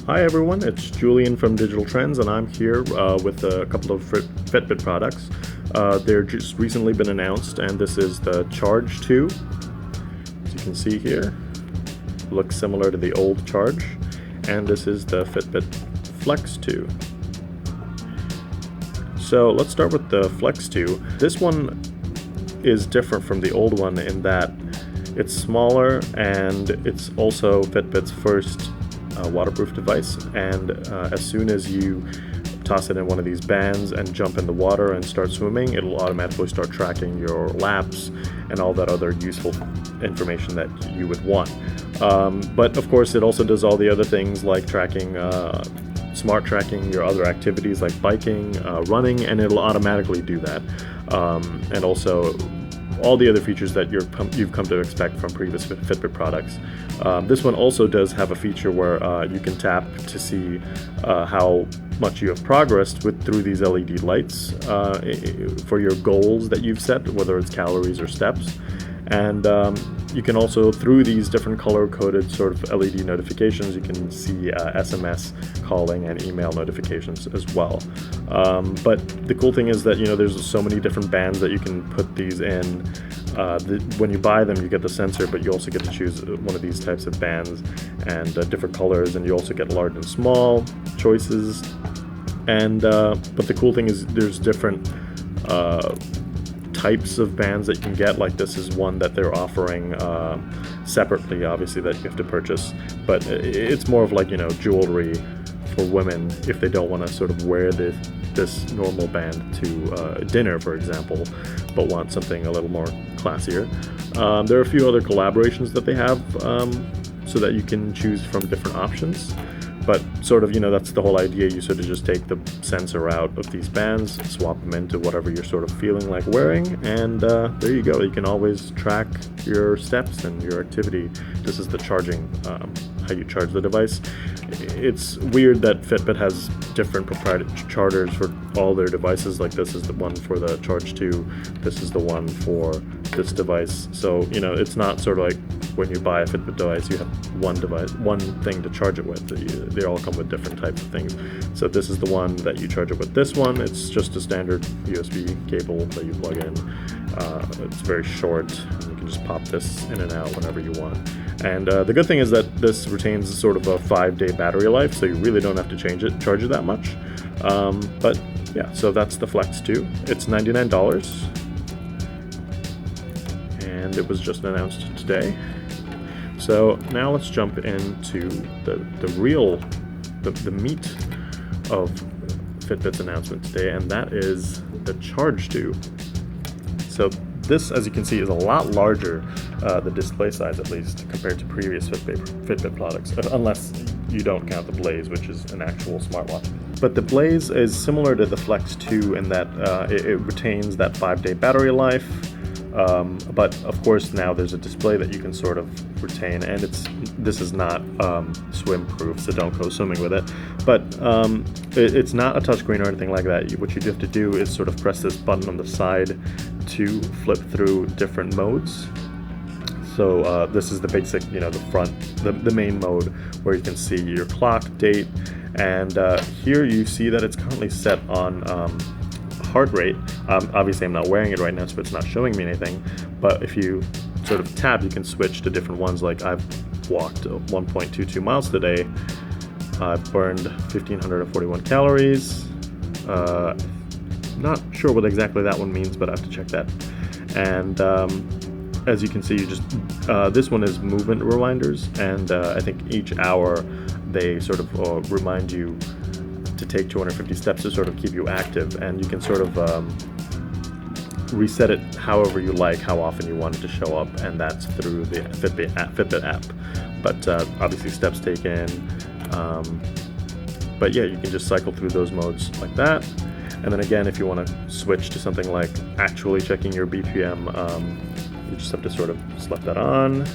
Hi everyone, it's Julian from Digital Trends, and I'm here with a couple of Fitbit products. They're just recently been announced, and this is the Charge 2. As you can see here, looks similar to the old Charge, and this is the Fitbit Flex 2. So let's start with the Flex 2. This one is different from the old one in that it's smaller, and it's also Fitbit's first waterproof device, and as soon as you toss it in one of these bands and jump in the water and start swimming, it'll automatically start tracking your laps and all that other useful information that you would want. But of course it also does all the other things like tracking, smart tracking your other activities like biking, running, and it'll automatically do that. And also all the other features that you've come to expect from previous Fitbit products. This one also does have a feature where you can tap to see how much you have progressed through these LED lights for your goals that you've set, whether it's calories or steps. And you can also, through these different color-coded sort of LED notifications, you can see SMS calling and email notifications as well. But the cool thing is that, there's so many different bands that you can put these in. When you buy them, you get the sensor, but you also get to choose one of these types of bands and different colors, and you also get large and small choices. And but the cool thing is there's different types of bands that you can get. Like this is one that they're offering separately, obviously, that you have to purchase, but it's more of like jewelry for women if they don't want to sort of wear this normal band to dinner, for example, but want something a little more classier. There are a few other collaborations that they have so that you can choose from different options. But sort of, that's the whole idea. You sort of just take the sensor out of these bands, swap them into whatever you're sort of feeling like wearing, and there you go. You can always track your steps and your activity. This is the charging, how you charge the device. It's weird that Fitbit has different proprietary chargers for all their devices. Like this is the one for the Charge 2, this is the one for this device. So, it's not sort of like when you buy a Fitbit device, you have one thing to charge it with. They all come with different types of things. So this is the one that you charge it with. This one, it's just a standard USB cable that you plug in. It's very short, and you can just pop this in and out whenever you want. And the good thing is that this retains sort of a 5-day battery life, so you really don't have to charge it that much. But yeah, so that's the Flex 2. It's $99, and it was just announced today. So now let's jump into the meat of Fitbit's announcement today, and that is the Charge 2. So this, as you can see, is a lot larger, the display size at least, compared to previous Fitbit products, unless you don't count the Blaze, which is an actual smartwatch. But the Blaze is similar to the Flex 2 in that it retains that 5-day battery life. But of course now there's a display that you can sort of retain, and this is not swim proof, so don't go swimming with it. But it's not a touchscreen or anything like that. What you have to do is sort of press this button on the side to flip through different modes. So this is the basic, the front, the main mode where you can see your clock, date, and here you see that it's currently set on heart rate. Obviously I'm not wearing it right now, so it's not showing me anything, but if you sort of tap, you can switch to different ones. Like I've walked 1.22 miles today. I've burned 1,541 calories. Not sure what exactly that one means, but I have to check that. And as you can see, this one is movement reminders, and I think each hour they sort of remind you to take 250 steps to sort of keep you active, and you can sort of reset it however you like, how often you want it to show up, and that's through the Fitbit app. But obviously steps taken, but yeah, you can just cycle through those modes like that. And then again, if you want to switch to something like actually checking your BPM, you just have to sort of slap that on,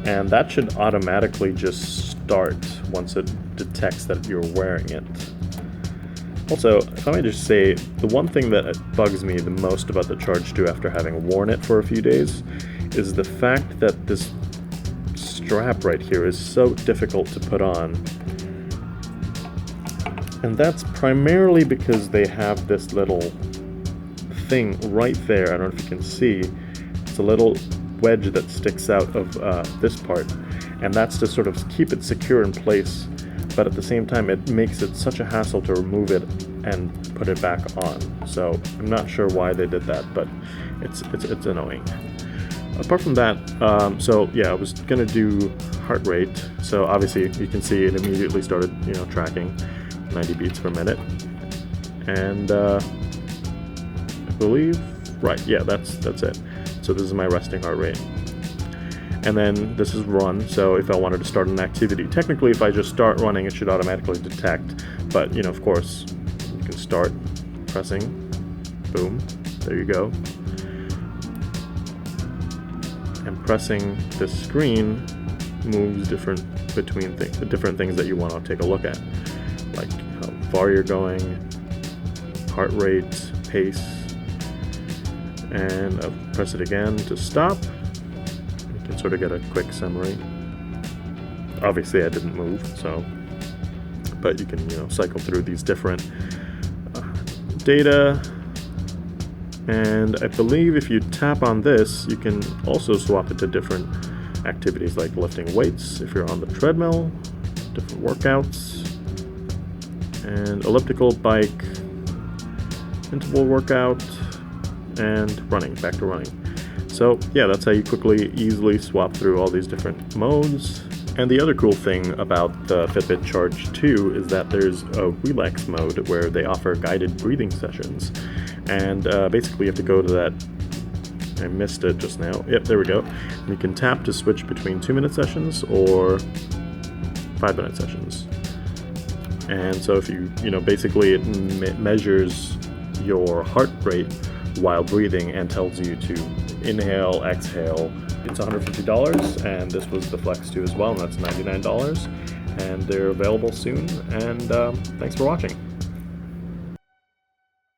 and that should automatically just start once it detects that you're wearing it. Also, if I may just say, the one thing that bugs me the most about the Charge 2 after having worn it for a few days is the fact that this strap right here is so difficult to put on. And that's primarily because they have this little thing right there. I don't know if you can see. It's a little wedge that sticks out of this part, and that's to sort of keep it secure in place, but at the same time it makes it such a hassle to remove it and put it back on. So I'm not sure why they did that, but it's annoying. Apart from that, so yeah, I was gonna do heart rate. So obviously you can see it immediately started, tracking 90 beats per minute, and I believe, right, yeah, that's it. So this is my resting heart rate. And then this is run, so if I wanted to start an activity, technically if I just start running, it should automatically detect, but of course, you can start pressing, boom, there you go. And pressing this screen moves different things that you want to take a look at, like how far you're going, heart rate, pace, and I'll press it again to stop. You can sort of get a quick summary. Obviously I didn't move, but you can cycle through these different data. And I believe if you tap on this, you can also swap it to different activities like lifting weights if you're on the treadmill, different workouts, and elliptical, bike, interval workout, and running, back to running. So yeah, that's how you easily swap through all these different modes. And the other cool thing about the Fitbit Charge 2 is that there's a relax mode where they offer guided breathing sessions. And basically you have to go to that, I missed it just now, yep, there we go. And you can tap to switch between 2-minute sessions or 5-minute sessions. And so if basically it measures your heart rate while breathing and tells you to inhale, exhale. It's $150, and this was the Flex 2 as well, and that's $99. And they're available soon, and thanks for watching.